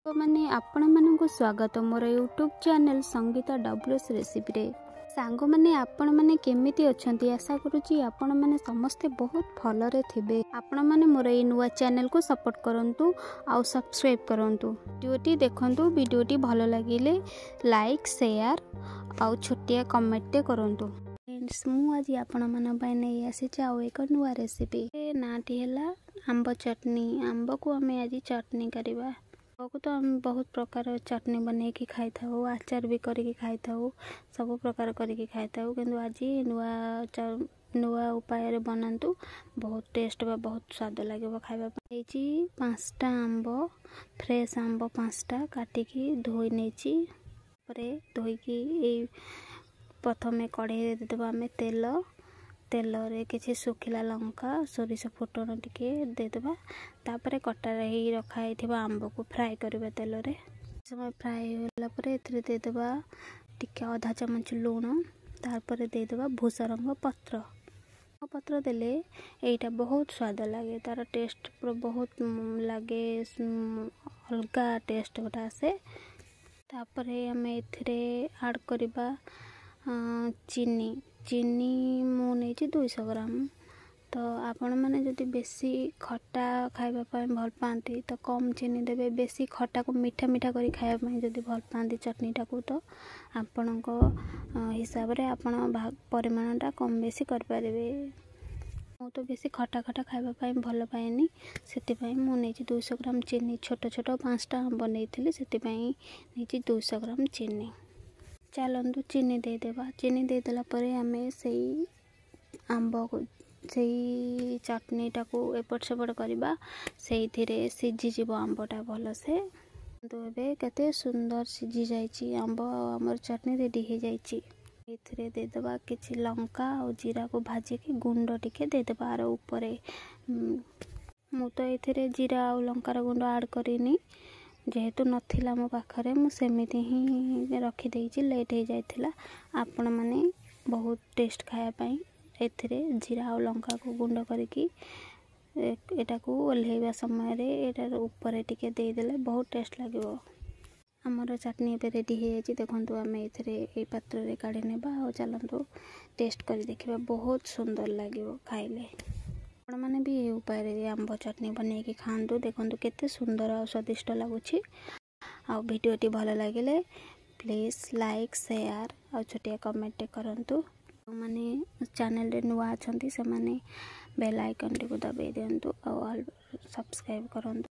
मैंने आपण मानक स्वागत मोर यूट्यूब चैनल संगीता डब्ल्यूएस रेसिपी रे। सांग मैंने आपण मैंने केमिति अछंती आशा करूची आपण मैंने समस्ते बहुत भलरे थिबे। आपण मैंने मोर ए नुवा चैनल को सपोर्ट करंतु आउ सब्सक्राइब करंतु। वीडियोटी देखंतु, वीडियोटी भलो लागिले लाइक शेयर आउ छोटिया कमेंट करंतु। फ्रेंड्स मु आज आपण मन पय नै आसी चाउ एक नुवा रेसिपी नाटी हैला आंब चटनी। आंब को हमें आज चटनी करबा। को तो हम बहुत प्रकार चटनी बने की खाई था, आचार भी करके खाई था, सब प्रकार करके खाई था। किंतु आज नुआ उपाय बनातु बहुत टेस्ट बा बहुत स्वाद लगे खाଇବା ପାଇଁ। 5टा आंब फ्रेश आंब 5टा काटिकी धोई नेची परे धोईकी प्रथमे कढ़ाई दे देबा हमें तेल रे किछि सुखिला लंका सोरिष फुटन टिके दे देबा। तापरे कटा रही रखा हिथिबा आंब को फ्राई करबा तेल रे। समय फ्राई होला परे एथरे दे देबा टिके आधा चम्मच लूण, तारपरे दे देबा भूसरंग पत्र देले एटा बहुत स्वाद लागे, तार टेस्ट बहुत लागे, अलगा टेस्ट गोटा से। तापरे हमें एथरे ऐड करबा चीनी मु नै 200 ग्राम। तो आपण मैंने जदि बेसी खट्टा खाइबा पाए भल पाती तो कम चीनी देबे, बेसी खट्टा को मीठा मीठा करी खाइबा पाए जदि भल पाती चटनी टाकू तो आपण को हिसाब रे आपण परिमाणटा कम बेसी कर पारिबे। मु तो बेसी खट्टा खाइबा पाए भल पाएनी, सेति पई मु नै 200 ग्राम चीनी। छोट 5टा आंब नैथिली, सेति पई नै 200 ग्राम चीनी। चलंतु चीनी दे देबा। चीनी दे देला परे हमें सही आंब को सही चटनी टाकू एपट सेपट करबा, सही थिरे सिझी जीव आंबटा भल से। तो एबे केते सुंदर सिझी जाईची आंब, हमर चटनी रेडी हे जाईची। एथिरे दे देबा किछि लंका और जीरा को भाजी के गुंड टिके दे देबा आरो ऊपरे। मु तो एथिरे जीरा और लंकार गुंड ऐड करिनी, जेहेतु नथिला मो पाखरे मु सेमिति ही रखी देइची, लेट हे जाइथिला। आपण माने बहुत टेस्ट खाया पई एथिरे जीरा और लंका को गुंड करके एटा को ओल्हेबा समय रे एटार ऊपर टिके दे देले बहुत टेस्ट लागिवो। हमर चटनी एबे रेडी हे जाइची। देखंतु हमें एथिरे ए पात्र रे काढी नेबा और चलंतु टेस्ट करी देखिबा, बहुत सुंदर लागिवो खाइले। आपण माने भी ए उपाय रे आंब चटनी बने के खांतु। देखंतु केते सुंदर और स्वादिष्ट लागुची। आ वीडियोटी भलो लागिले प्लीज लाइक शेयर और छोटिया कमेंट करंतु। माने चैनल रे नुआ अछंती से माने बेल आइकन टिको दबाई दियंतु और सब्सक्राइब करंतु।